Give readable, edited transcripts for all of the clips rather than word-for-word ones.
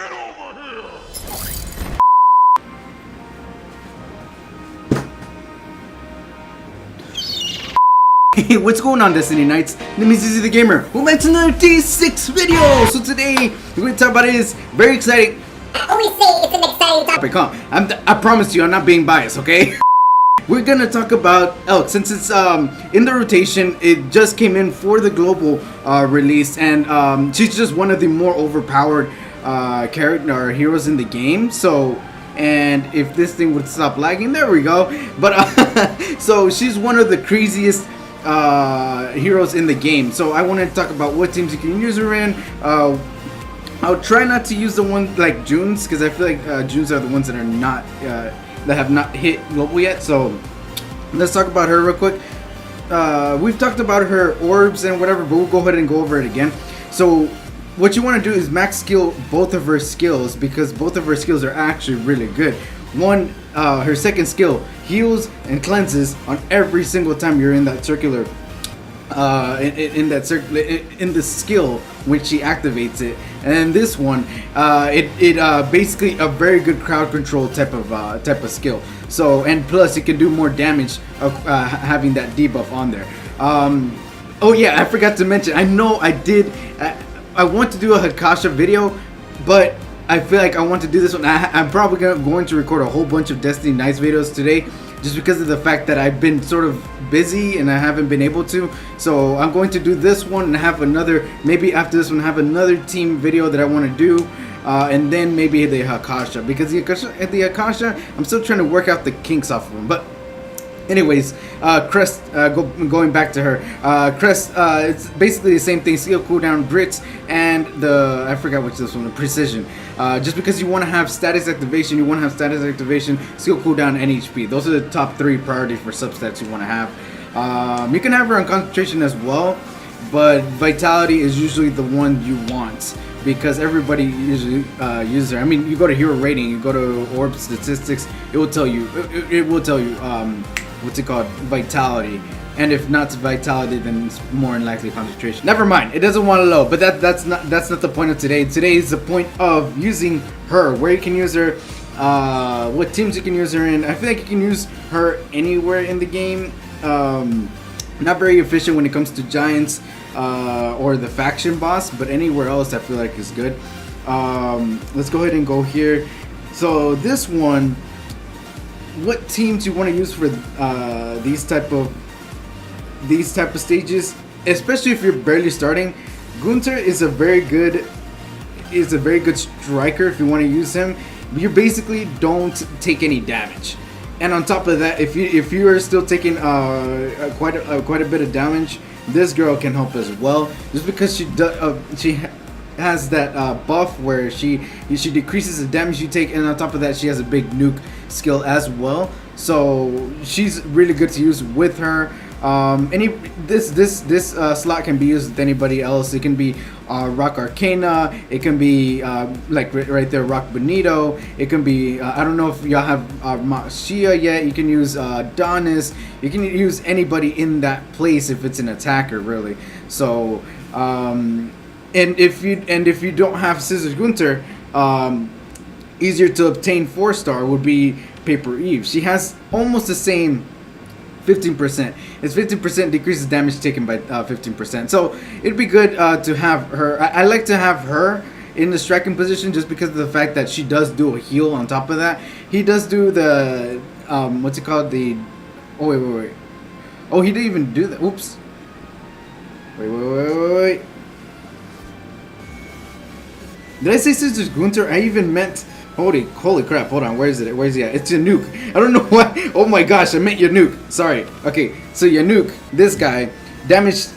Get over here! Hey, what's going on, Destiny Knights? Name is Izzy the Gamer. We're back to another D6 video. So today, what we're going to talk about is very exciting. I always say it's an exciting topic. I promise you, I'm not being biased, okay? We're gonna talk about Elke since it's in the rotation. It just came in for the global release, and she's just one of the more overpowered character or heroes in the game. So, and if this thing would stop lagging, there we go. But so she's one of the craziest heroes in the game. So I wanted to talk about what teams you can use her in. I'll try not to use the ones like June's, because I feel like June's are the ones that are not that have not hit global yet. So let's talk about her real quick. We've talked about her orbs and whatever, but we'll go ahead and go over it again. So what you want to do is max skill both of her skills, because both of her skills are actually really good. One, her second skill heals and cleanses on every single time you're in that circular in the skill when she activates it. And then this one, it basically a very good crowd control type of skill. So, and plus it can do more damage having that debuff on there. Oh yeah, I forgot to mention, I know I did I want to do a Hakasha video, but I feel like I want to do this one. I'm probably going to record a whole bunch of Destiny Knights videos today, just because of the fact that I've been sort of busy and I haven't been able to. So I'm going to do this one and have another, maybe after this one have another team video that I want to do, and then maybe the Hakasha, because the Hakasha I'm still trying to work out the kinks off of them. But anyways, Crest, going back to her, Crest, it's basically the same thing, skill cooldown, Brits, and the, I forgot which this one, the Precision. Just because you want to have status activation, skill cooldown, and HP. Those are the top 3 priorities for substats you want to have. You can have her on concentration as well, but Vitality is usually the one you want, because everybody usually uses her. I mean, you go to hero rating, you go to orb statistics, it will tell you, what's it called, Vitality. And if not Vitality, then it's more than likely concentration. Never mind, it doesn't want to load, but that's not the point of today. Today is the point of using her, where you can use her, what teams you can use her in. I feel like you can use her anywhere in the game. Not very efficient when it comes to giants or the faction boss, but anywhere else I feel like is good. Let's go ahead and go here. So this one, what teams you want to use for these type of stages, especially if you're barely starting. Gunther is a very good striker if you want to use him. You basically don't take any damage, and on top of that, if you are still taking quite a bit of damage, this girl can help as well, just because she has that buff where she decreases the damage you take, and on top of that, she has a big nuke skill as well. So she's really good to use with her. This slot can be used with anybody else. It can be Rock Arcana. It can be like right there, Rock Benito. It can be I don't know if y'all have Shia yet. You can use Donis. You can use anybody in that place if it's an attacker, really. So and if you don't have Scissors Gunther, easier to obtain 4-star would be Paper Eve. She has almost the same 15%. It's 15% decreases damage taken by 15%. So it'd be good to have her. I like to have her in the striking position, just because of the fact that she does do a heal on top of that. He does do the what's it called? The wait. Oh, he didn't even do that. Oops. Wait. Did I say Scissors Gunther? I even meant, holy crap, hold on, where is it? Where's he at? It's Yanuk. I don't know why. Oh my gosh, I meant Yanuk. Sorry. Okay, so Yanuk, this guy, damage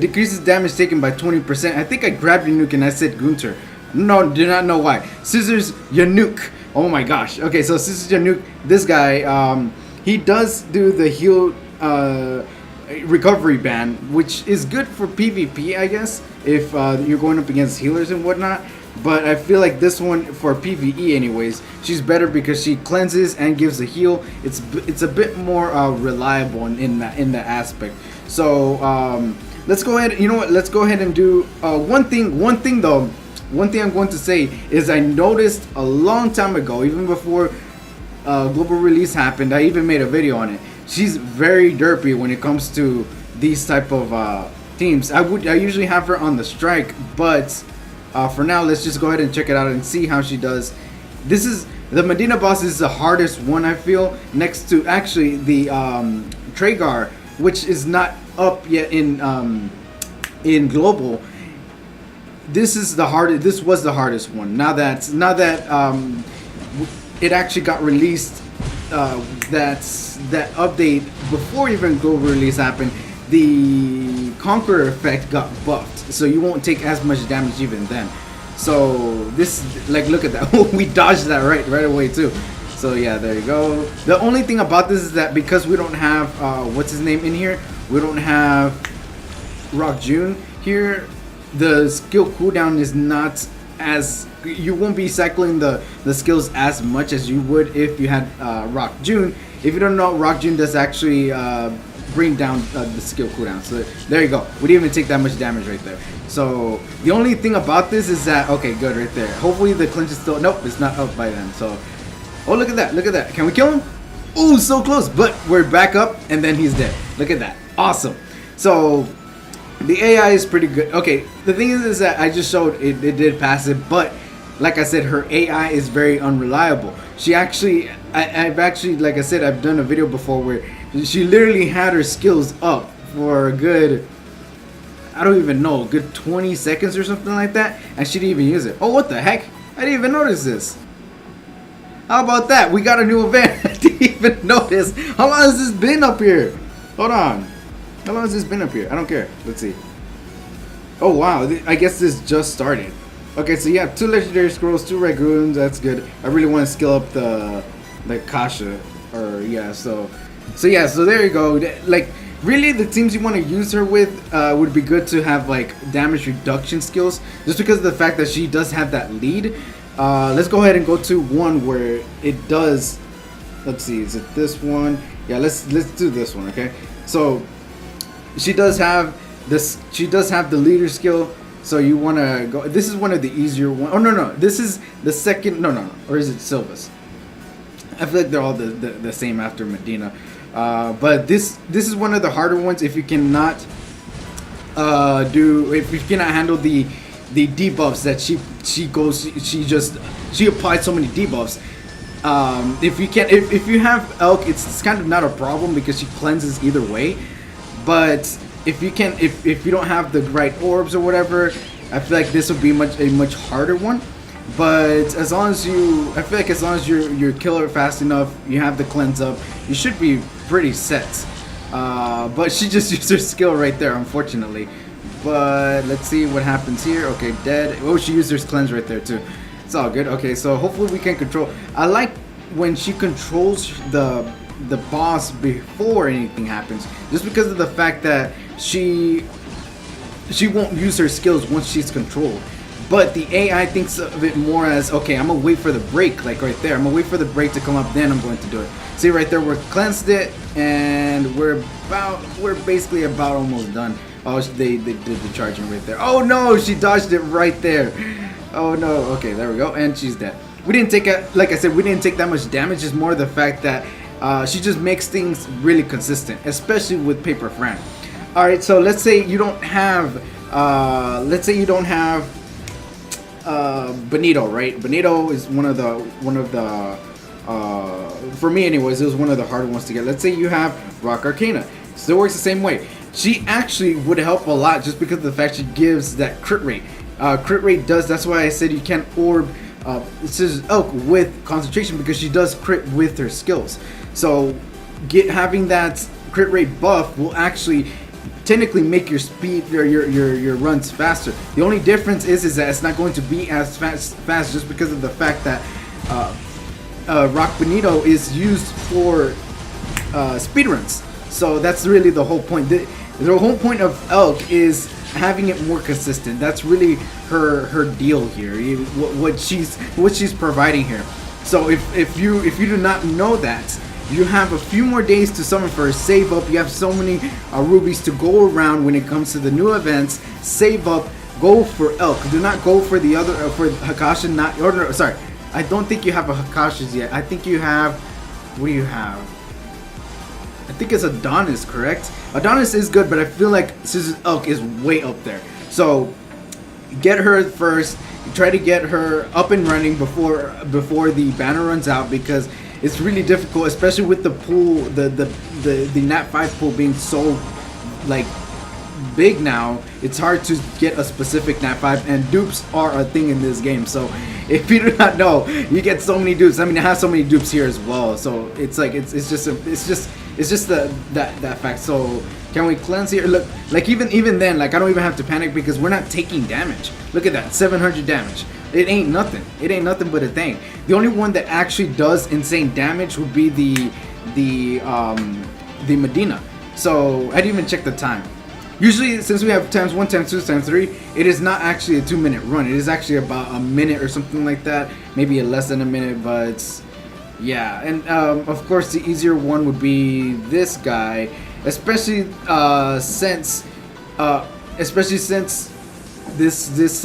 decreases damage taken by 20%. I think I grabbed Yanuk and I said Gunther. No, do not know why. Scissors Yanuk. Oh my gosh. Okay, so Scissors Yanuk, this guy, he does do the heal recovery band, which is good for PvP, I guess, if you're going up against healers and whatnot. But I feel like this one, for PvE anyways, she's better because she cleanses and gives a heal. It's a bit more reliable in that aspect. So let's go ahead. You know what? Let's go ahead and do one thing though. one thing I'm going to say is I noticed a long time ago, even before global release happened, I even made a video on it. She's very derpy when it comes to these type of teams. I usually have her on the strike, but for now, let's just go ahead and check it out and see how she does. This is the Medina boss is the hardest one, I feel, next to actually the Tragar, which is not up yet in global. This is the hardest. This was the hardest one. Now that it actually got released, that update before even global release happened, the Conqueror effect got buffed, so you won't take as much damage even then. So this, like, look at that. We dodged that right away too. So yeah, there you go. The only thing about this is that because we don't have what's his name in here, we don't have Rock June here. The skill cooldown is not as, you won't be cycling the skills as much as you would if you had Rock June. If you don't know, Rock June does actually bring down the skill cooldown. So there you go. We didn't even take that much damage right there. So the only thing about this is that, okay, good right there. Hopefully the clinch is still, nope, it's not up by then. So, oh, look at that, look at that. Can we kill him? Ooh, so close, but we're back up and then he's dead. Look at that, awesome. So the AI is pretty good. Okay, the thing is that I just showed it did pass it, but like I said, her AI is very unreliable. She actually, I've actually, like I said, I've done a video before where she literally had her skills up for a good, I don't even know, a good 20 seconds or something like that, and she didn't even use it. Oh, what the heck? I didn't even notice this. How about that? We got a new event. I didn't even notice. How long has this been up here? Hold on. How long has this been up here? I don't care. Let's see. Oh, wow. I guess this just started. Okay, so you have 2 legendary scrolls, 2 red runes. That's good. I really want to skill up the Kasha. Or, yeah, so yeah, so there you go. Like, really, the teams you want to use her with would be good to have, like, damage reduction skills. Just because of the fact that she does have that lead. Let's go ahead and go to one where it does. Let's see, is it this one? Yeah, let's do this one, okay? So she does have this. She does have the leader skill. So you want to go. This is one of the easier ones. Oh no, this is the second. No, or is it Silva's? I feel like they're all the same after Medina. But this is one of the harder ones if you cannot if you cannot handle the debuffs that she applied so many debuffs. If you have Elke, it's kind of not a problem because she cleanses either way. But if you don't have the right orbs or whatever, I feel like this would be a much harder one. But as long as I feel like as long as you're killer fast enough, you have the cleanse up, you should be pretty set. But she just used her skill right there, unfortunately. But let's see what happens here. Okay, dead. Oh, she used her cleanse right there too. It's all good. Okay, so hopefully we can control. I like when she controls the boss before anything happens, just because of the fact that she won't use her skills once she's controlled. But the AI thinks of it more as, okay, I'm gonna wait for the break, like right there. I'm gonna wait for the break to come up, then I'm going to do it. See right there, we're cleansed it, and we're basically about almost done. Oh, they did the charging right there. Oh no, she dodged it right there. Oh no. Okay, there we go, and she's dead. We didn't take like I said, we didn't take that much damage. It's more the fact that she just makes things really consistent, especially with Paper Fran. All right, so let's say you don't have, Benito, right? Benito is one of the for me anyways, it was one of the harder ones to get. Let's say you have Rock Arcana. Still works the same way. She actually would help a lot just because of the fact she gives that crit rate. Crit rate does, that's why I said you can't orb this is Elke with concentration, because she does crit with her skills. So having that crit rate buff will actually technically make your speed, your runs faster. The only difference is that it's not going to be as fast just because of the fact that Rock Benito is used for speed runs. So that's really the whole point. The whole point of Elke is having it more consistent. That's really her deal here. What she's providing here. So if you do not know that, you have a few more days to summon first, save up. You have so many rubies to go around when it comes to the new events. Save up, go for Elke. Do not go for the other for Hakasha. Not or no, sorry. I don't think you have a Hakasha's yet. I think you have. What do you have? I think it's Adonis, correct? Adonis is good, but I feel like Scissors Elke is way up there. So get her first. Try to get her up and running before the banner runs out, because it's really difficult, especially with the pool, the Nat 5 pool being so like big now. It's hard to get a specific Nat 5, and dupes are a thing in this game. So if you do not know, you get so many dupes. I mean, I have so many dupes here as well. So it's like it's just that fact. So can we cleanse here? Look, like even then, like I don't even have to panic because we're not taking damage. Look at that, 700 damage. It ain't nothing. It ain't nothing but a thing. The only one that actually does insane damage would be the Medina. So I didn't even check the time. Usually, since we have times 1, times 2, times 3, it is not actually a 2-minute run. It is actually about a minute or something like that. Maybe less than a minute, but it's, yeah. And of course, the easier one would be this guy, especially since this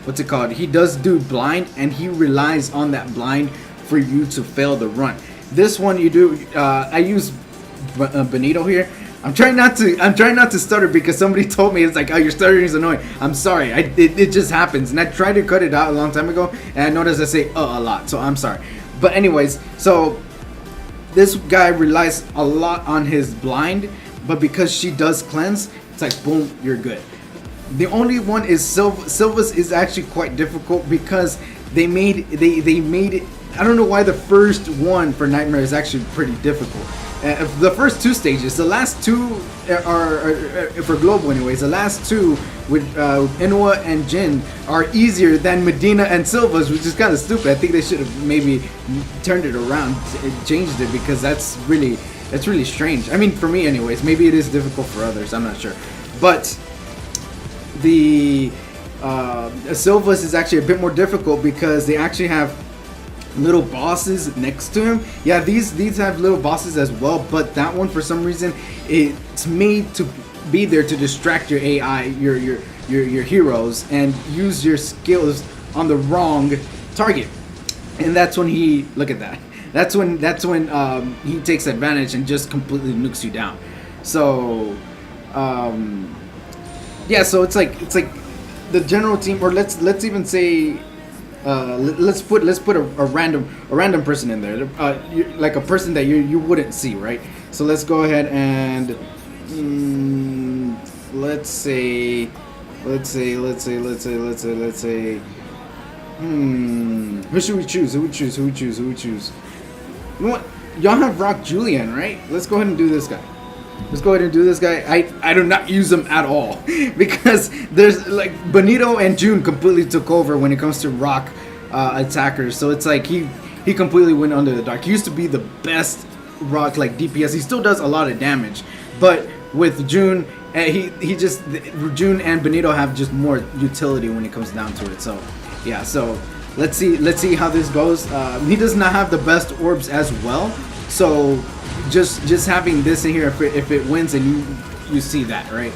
what's it called? He does do blind, and he relies on that blind for you to fail the run. This one you do. I use Benito here. I'm trying not to stutter because somebody told me it's like, oh, your stuttering is annoying. I'm sorry. It just happens, and I tried to cut it out a long time ago, and I noticed I say a lot, so I'm sorry. But anyways, so this guy relies a lot on his blind, but because she does cleanse, it's like boom, you're good. The only one is Sylva's is actually quite difficult because they made it. I don't know why the first one for Nightmare is actually pretty difficult. The first 2 stages, the last 2 are for global anyways. The last 2 with Inua and Jin are easier than Medina and Sylva's, which is kind of stupid. I think they should have maybe turned it around, changed it, because that's really strange. I mean, for me anyways. Maybe it is difficult for others. I'm not sure, but the Sylva's is actually a bit more difficult because they actually have little bosses next to him. Yeah, these have little bosses as well, but that one for some reason it's made to be there to distract your AI, your heroes, and use your skills on the wrong target. And that's when he look at that. That's when he takes advantage and just completely nukes you down. So yeah, so it's like the general team, or let's even say let's put a random person in there, like a person that you wouldn't see, right? So let's go ahead and let's say who should we choose? Who we choose? You know what? Y'all have Rock Julian, right? Let's go ahead and do this guy. I do not use them at all because there's like Benito and June completely took over when it comes to rock attackers. So it's like he completely went under the dark. He used to be the best rock like DPS. He still does a lot of damage, but with June, June and Benito have just more utility when it comes down to it. So yeah, so let's see how this goes. He does not have the best orbs as well, so just having this in here, if it wins, and you see that, right?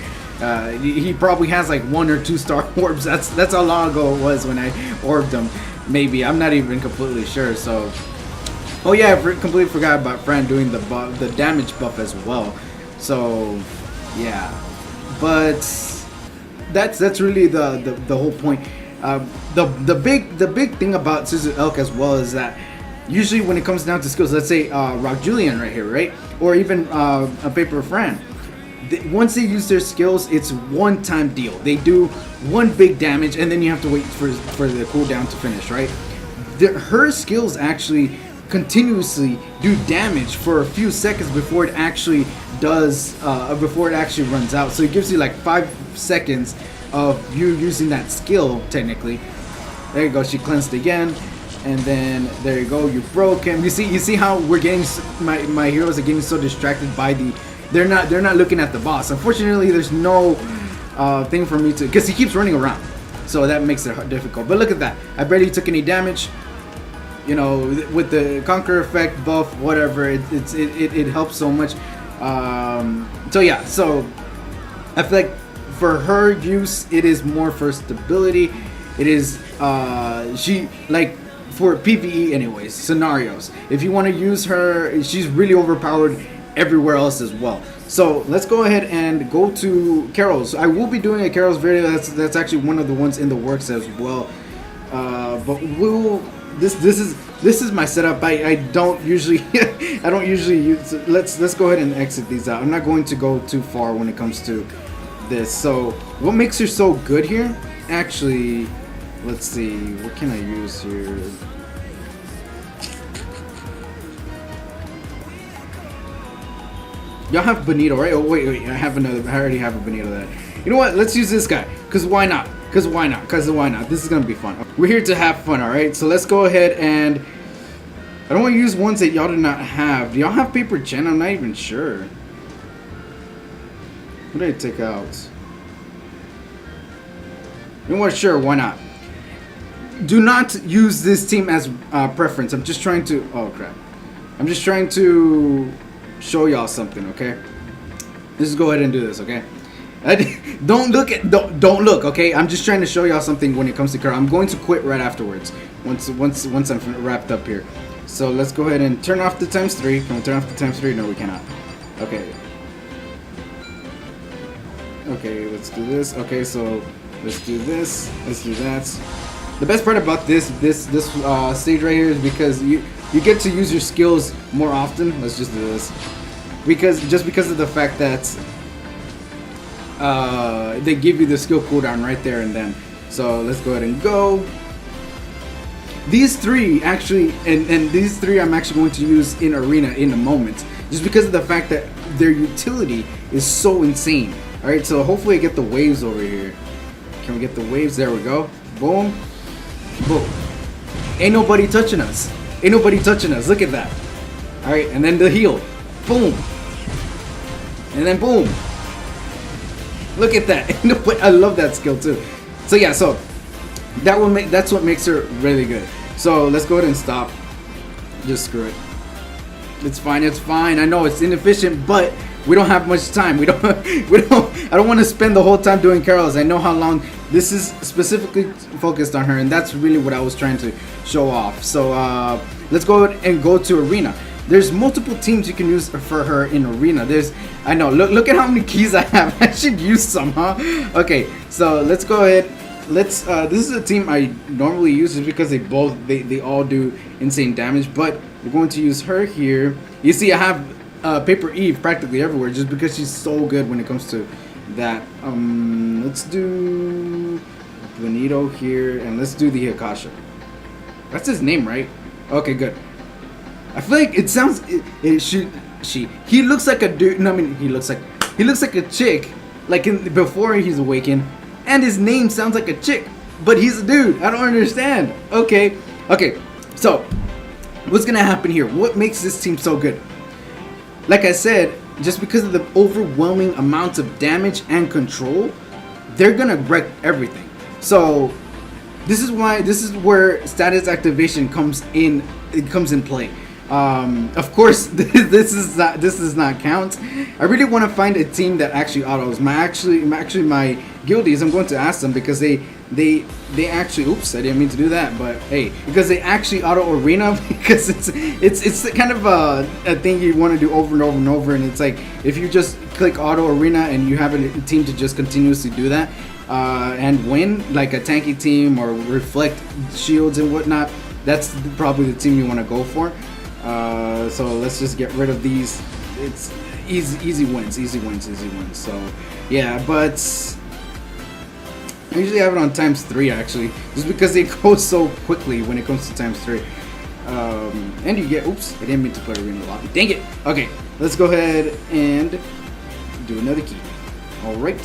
He probably has like 1 or 2 star orbs. That's how long ago it was when I orbed him. Maybe, I'm not even completely sure. So, oh yeah, I completely forgot about Fran doing the damage buff as well. So yeah, but that's really the whole point. The big thing about Scissor Elk as well is that usually when it comes down to skills, let's say Rock Julian right here, right? Or even a Paper Fran. Once they use their skills, it's one-time deal. They do 1 big damage, and then you have to wait for the cooldown to finish, right? Her skills actually continuously do damage for a few seconds before it actually runs out. So it gives you like 5 seconds of you using that skill, technically. There you go, she cleansed again. And then there you go, you broke him. You see how we're getting my heroes are getting so distracted by they're not looking at the boss. Unfortunately, there's no thing for me to, because he keeps running around, so that makes it difficult. But look at that, I barely took any damage. You know, with the Conquer effect buff, whatever, it helps so much. So yeah, so I feel like for her use, it is more for stability. It is she like for PvE anyways scenarios. If you want to use her, she's really overpowered everywhere else as well. So let's go ahead and go to Carol's. I will be doing a Carol's video. That's actually one of the ones in the works as well. But we'll this is my setup. I don't usually I don't usually use. Let's go ahead and exit these out. I'm not going to go too far when it comes to this. So what makes her so good here? Actually, let's see. What can I use here? Y'all have Benito, right? Oh wait, I have another. I already have a Benito that. You know what? Let's use this guy. Cause why not? Cause why not? Cause why not? This is gonna be fun. We're here to have fun, all right? So let's go ahead and. I don't want to use ones that y'all do not have. Do y'all have Paper Gen? I'm not even sure. What did I take out? You know what? Sure, why not? Do not use this team as preference. I'm just trying to. Oh crap! I'm just trying to show y'all something, okay? Let's go ahead and do this, okay? Don't look, okay? I'm just trying to show y'all something when it comes to Carol. I'm going to quit right afterwards once I'm wrapped up here. So let's go ahead and turn off the ×3. Can we turn off the ×3? No, we cannot. Okay. Okay, let's do this. Okay, so let's do this. Let's do that. The best part about this stage right here is because you get to use your skills more often. Let's just do this. Because of the fact that they give you the skill cooldown right there and then. So let's go ahead and go. These three actually, and these three I'm actually going to use in arena in a moment, just because of the fact that their utility is so insane. All right, so hopefully I get the waves over here. Can we get the waves? There we go. Boom, boom. Ain't nobody touching us. Ain't nobody touching us. Look at that. All right, and then the heal. Boom. And then boom. Look at that. I love that skill too. So yeah, so that's what makes her really good. So let's go ahead and stop. Just screw it. It's fine. It's fine. I know it's inefficient, but we don't have much time. I don't want to spend the whole time doing Carol's. I know how long this is specifically focused on her, and that's really what I was trying to show off. So let's go ahead and go to arena. There's multiple teams you can use for her in arena. I know. Look at how many keys I have. I should use some, huh? Okay, so let's go ahead. This is a team I normally use just because they all do insane damage, but we're going to use her here. You see, I have Paper Eve practically everywhere just because she's so good when it comes to that. Let's do Benito here, and let's do the Akasha. That's his name, right? Okay, good. I feel like it sounds. He looks like a dude. No, I mean he looks like a chick, like before he's awakened, and his name sounds like a chick, but he's a dude. I don't understand. Okay. So what's gonna happen here? What makes this team so good? Like I said, just because of the overwhelming amounts of damage and control, they're gonna wreck everything. So this is where status activation comes in. It comes in play. Of course, this does not count. I really want to find a team that actually autos. My guildies, I'm going to ask them because they actually. Oops, I didn't mean to do that, but hey, because they actually auto arena because it's kind of a thing you want to do over and over and over, and it's like if you just click auto arena and you have a team to just continuously do that and win, like a tanky team or reflect shields and whatnot, that's probably the team you want to go for. So let's just get rid of these. It's easy wins. So yeah, but I usually have it on ×3 actually, just because they go so quickly when it comes to ×3. And you get, oops, I didn't mean to play arena lobby. Dang it. Okay, let's go ahead and do another key. All right.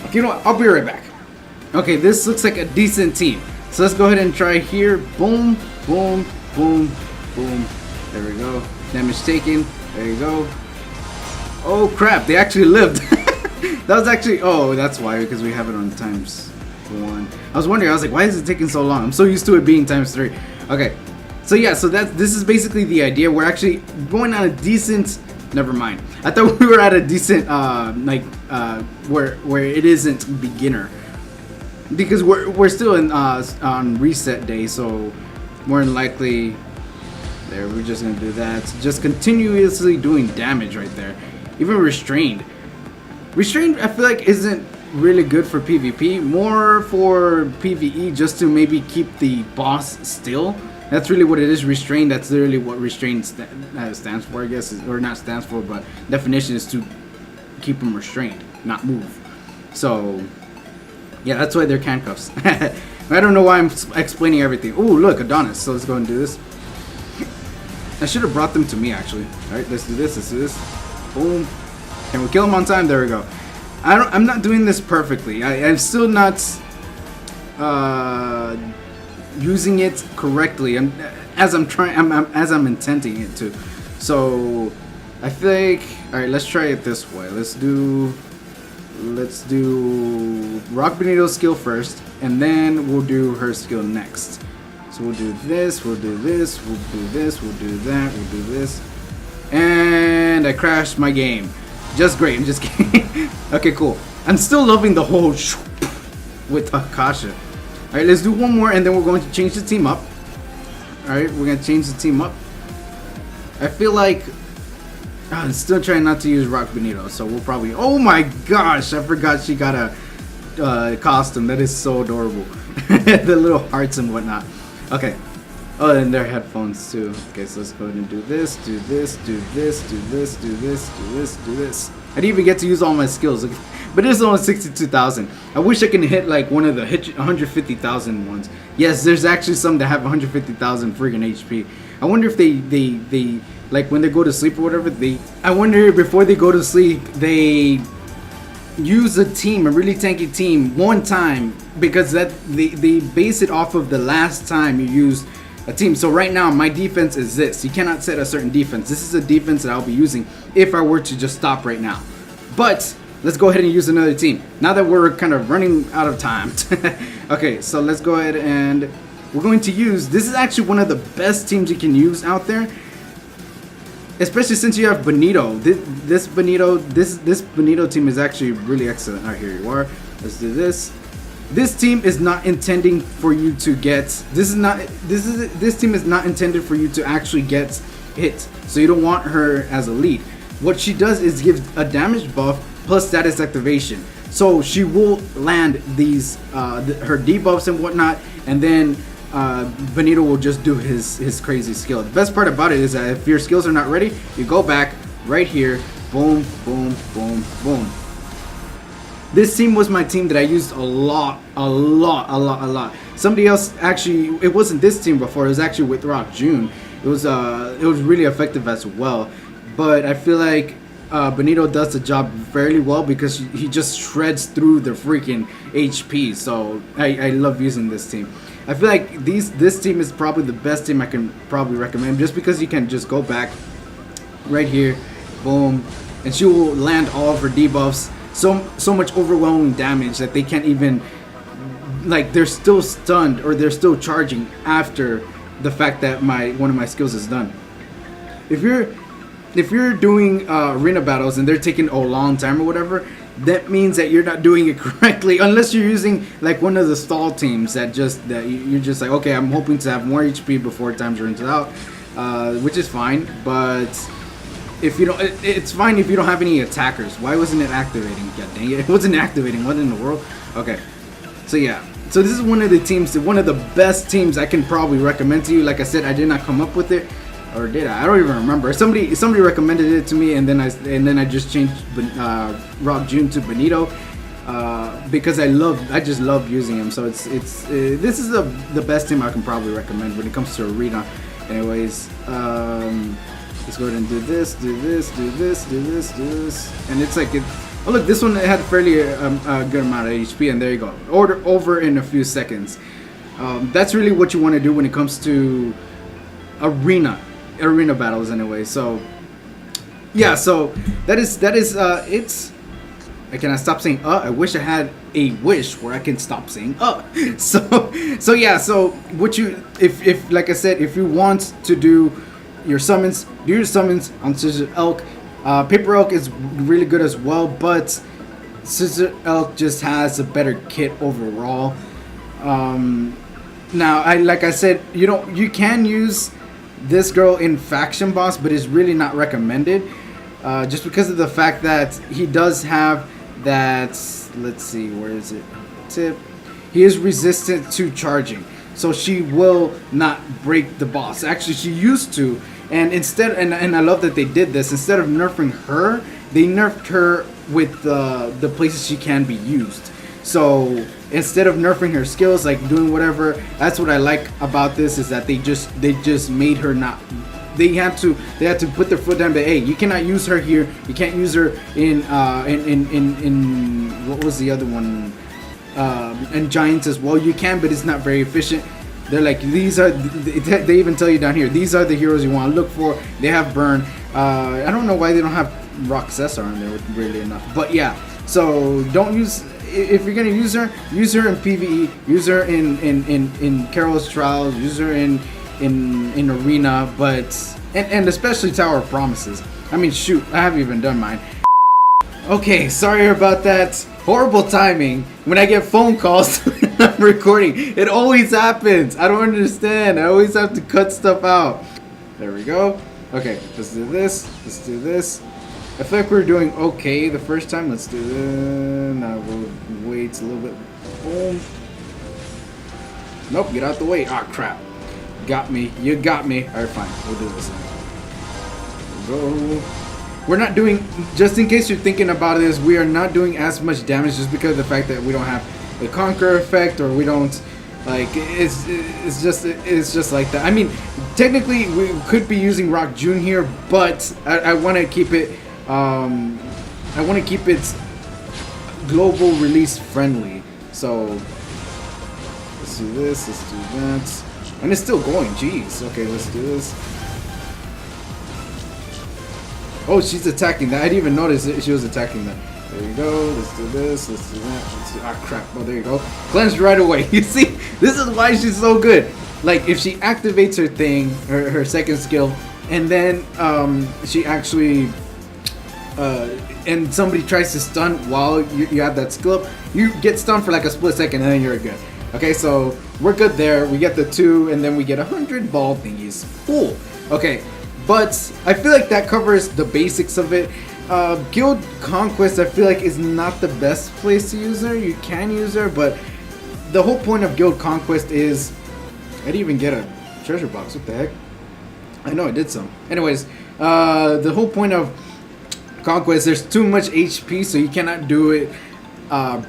Okay, you know what? I'll be right back. Okay, this looks like a decent team. So let's go ahead and try here. Boom, boom, boom, boom. There we go. Damage taken. There you go. Oh crap, they actually lived. That was actually, oh, that's why, because we have it on ×1. I was wondering, I was like, why is it taking so long? I'm so used to it being ×3. Okay. So yeah, so this is basically the idea. We're actually going on a decent Never mind. I thought we were at a decent where it isn't beginner, because we're still in on reset day, so more than likely there we're just gonna do that. Just continuously doing damage right there. Even restrained. Restrained I feel like isn't really good for PvP, more for PvE, just to maybe keep the boss still. That's really what it is. Restrained, that's literally what restrained stands for, I guess, or not stands for, but definition is to keep them restrained, not move. So yeah, that's why they're handcuffs. I don't know why I'm explaining everything. Oh, look, Adonis. So let's go and do this. I should have brought them to me, actually. All right, let's do this. Let's do this. Boom. Can we kill him on time? There we go. I'm not doing this perfectly. I'm still not using it correctly. As I'm intending it to. So I think, all right, let's try it this way. Let's do Rock Benito's skill first, and then we'll do her skill next. So we'll do this, we'll do this, we'll do this, we'll do that, we'll do this. And I crashed my game. Just great, I'm just kidding. Okay, cool. I'm still loving the whole with Akasha. Alright, let's do one more, and then we're going to change the team up. Alright, we're going to change the team up. I feel like I'm still trying not to use Rock Benito, so we'll probably... Oh my gosh, I forgot she got a costume. That is so adorable. The little hearts and whatnot. Okay. Oh, and their headphones too. Okay, so let's go ahead and do this, do this, do this, do this, do this, do this, do this. I didn't even get to use all my skills, but it's only 62,000. I wish I can hit like one of the 150,000 ones. Yes, there's actually some that have 150,000 freaking HP. I wonder if they like when they go to sleep or whatever, I wonder before they go to sleep they use a team, a really tanky team, one time, because that they base it off of the last time you used a team. So right now my defense is this. You cannot set a certain defense. This is a defense that I'll be using if I were to just stop right now. But let's go ahead and use another team now that we're kind of running out of time. Okay, so let's go ahead and we're going to use, this is actually one of the best teams you can use out there, especially since you have Benito. This Benito team is actually really excellent. Alright, here you are. Let's do this. This team is not intending for you to get. This team is not intended for you to actually get hit. So you don't want her as a lead. What she does is give a damage buff plus status activation. So she will land these her debuffs and whatnot, and then Benito will just do his crazy skill. The best part about it is that if your skills are not ready, you go back right here, boom, boom, boom, boom. This team was my team that I used a lot. Somebody else actually, it wasn't this team before. It was actually with Rock June. It was really effective as well. But I feel like Benito does the job fairly well because he just shreds through the freaking HP. So I love using this team. I feel like this team is probably the best team I can probably recommend, just because you can just go back right here, boom, and she will land all of her debuffs. So much overwhelming damage that they can't even, like, they're still stunned or they're still charging after the fact that one of my skills is done. If you're doing arena battles and they're taking a long time or whatever, that means that you're not doing it correctly, unless you're using like one of the stall teams that you're just like, okay, I'm hoping to have more HP before time runs out, which is fine. But if you don't, it's fine if you don't have any attackers. Why wasn't it activating? God dang it, it wasn't activating. What in the world? Okay, so yeah, so this is one of the teams, one of the best teams I can probably recommend to you. Like I said, I did not come up with it, or did I? I don't even remember. Somebody recommended it to me, and then I just changed Rock June to Benito because I just love using him. So this is the best team I can probably recommend when it comes to arena. Anyways, let's go ahead and do this, do this, do this, do this, do this, and it's like oh look, this one had fairly a good amount of HP, and there you go, over in a few seconds. That's really what you want to do when it comes to arena battles anyway. So yeah, so that is it's, can I stop saying I wish I had a wish where I can stop saying so yeah, so what you, if like I said, if you want to do your summons, on Scissor Elk, Paper Elk is really good as well, but Scissor Elk just has a better kit overall. Now, like I said, you can use this girl in Faction Boss, but it's really not recommended, just because of the fact that he does have that. Let's see, where is it? Tip. He is resistant to charging, so she will not break the boss. Actually, she used to, and instead, and I love that they did this. Instead of nerfing her, they nerfed her with the places she can be used. So instead of nerfing her skills, like doing whatever, that's what I like about this, is that they just made her not. They had to put their foot down. But hey, you cannot use her here. You can't use her in what was the other one? And Giants as well. You can, but it's not very efficient. They're like, these are. They even tell you down here, these are the heroes you want to look for. They have burn. I don't know why they don't have Rock Cesar on there, really enough. But yeah, so don't use. If you're gonna use her in PvE. Use her in Carol's Trials. Use her in Arena. But and especially Tower of Promises. I mean, shoot, I haven't even done mine. Okay, sorry about that. Horrible timing. When I get phone calls when I'm recording, it always happens. I don't understand. I always have to cut stuff out. There we go. Okay, let's do this. Let's do this. I feel like we were doing okay the first time. Let's do this. Now we'll wait a little bit. Boom. Nope, get out the way. Ah, crap. Got me. You got me. Alright, fine. We'll do this. Go. We're not doing, just in case you're thinking about this, we are not doing as much damage just because of the fact that we don't have the Conquer effect, or we don't, like, it's just like that. I mean, technically we could be using Rock June here, but I want to keep it, global release friendly. So let's do this, let's do that, and it's still going. Jeez. Okay, let's do this. Oh, she's attacking that. I didn't even notice that she was attacking that. There you go. Let's do this. Let's do that. Let's do, ah, crap. Oh, there you go. Cleansed right away. You see? This is why she's so good. Like, if she activates her thing, her second skill, and then she actually... and somebody tries to stun while you have that skill up, you get stunned for like a split second, and then you're good. Okay, so we're good there. We get the 2, and then we get 100 ball thingies. Cool. Okay. But I feel like that covers the basics of it. Guild Conquest, I feel like, is not the best place to use her. You can use her, but the whole point of Guild Conquest is... I didn't even get a treasure box. What the heck? I know I did some. Anyways, the whole point of Conquest, there's too much HP, so you cannot do it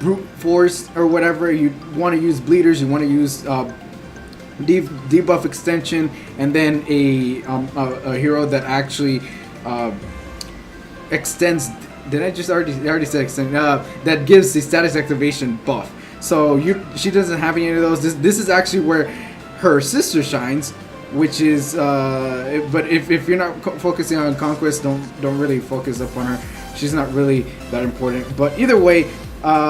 brute force or whatever. You want to use bleeders. You want to use... debuff extension, and then a hero that actually extends. Did I just already said extend? That gives the status activation buff. So she doesn't have any of those. This is actually where her sister shines, which is but if you're not focusing on Conquest, don't really focus up on her. She's not really that important. But either way,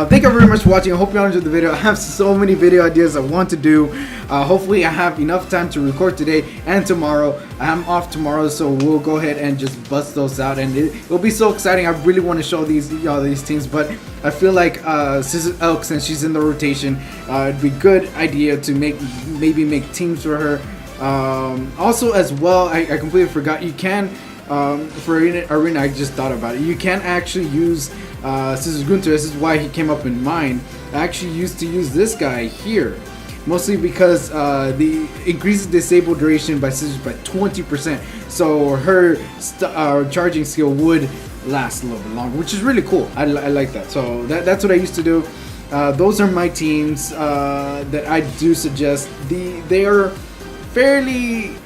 thank you very much for watching. I hope you all enjoyed the video. I have so many video ideas I want to do. Hopefully I have enough time to record today and tomorrow. I'm off tomorrow, so we'll go ahead and just bust those out, and it'll be so exciting. I really want to show these teams, but I feel like Scissor Elk, since she's in the rotation, it'd be a good idea to maybe make teams for her. Also as well, I completely forgot, you can for Arena, I just thought about it. You can actually use Scissor Gunter. This is why he came up in mind. I actually used to use this guy here, mostly because the increases disable duration by Scissors by 20%. So her charging skill would last a little bit longer, which is really cool. I like that. So that's what I used to do. Those are my teams that I do suggest. They are fairly...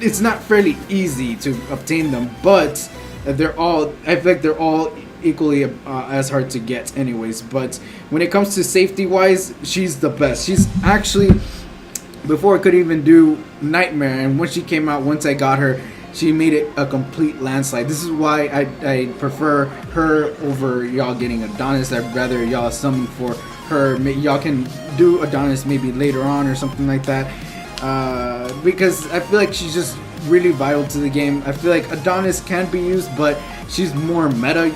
It's not fairly easy to obtain them, but they're all... I feel like they're all equally as hard to get anyways. But when it comes to safety wise, she's the best. She's actually, before I could even do Nightmare, and when she came out, once I got her, she made it a complete landslide. This is why I prefer her over y'all getting Adonis. I'd rather y'all summon for her. Y'all can do Adonis maybe later on or something like that, because I feel like she's just really vital to the game. I feel like Adonis can be used, but she's more meta,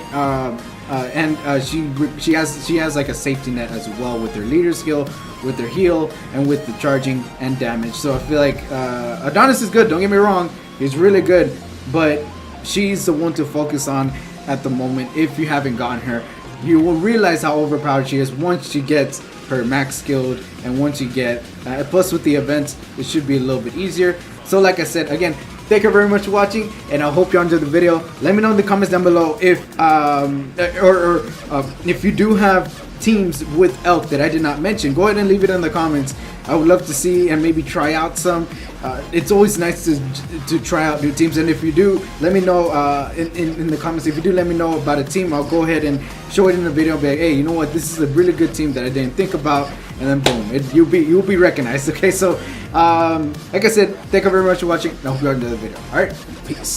and she has like a safety net as well with her leader skill, with her heal, and with the charging and damage. So I feel like Adonis is good. Don't get me wrong, he's really good, but she's the one to focus on at the moment. If you haven't gotten her, you will realize how overpowered she is once she gets her max skilled, and once you get plus with the events, it should be a little bit easier. So like I said, again, thank you very much for watching, and I hope you enjoyed the video. Let me know in the comments down below if if you do have teams with Elke that I did not mention. Go ahead and leave it in the comments. I would love to see and maybe try out some. It's always nice to try out new teams, and if you do, let me know in the comments. If you do, let me know about a team. I'll go ahead and show it in the video. Be like, hey, you know what? This is a really good team that I didn't think about, and then boom, you'll be recognized. Okay, so like I said, thank you very much for watching. And I hope you enjoyed the video. All right, peace.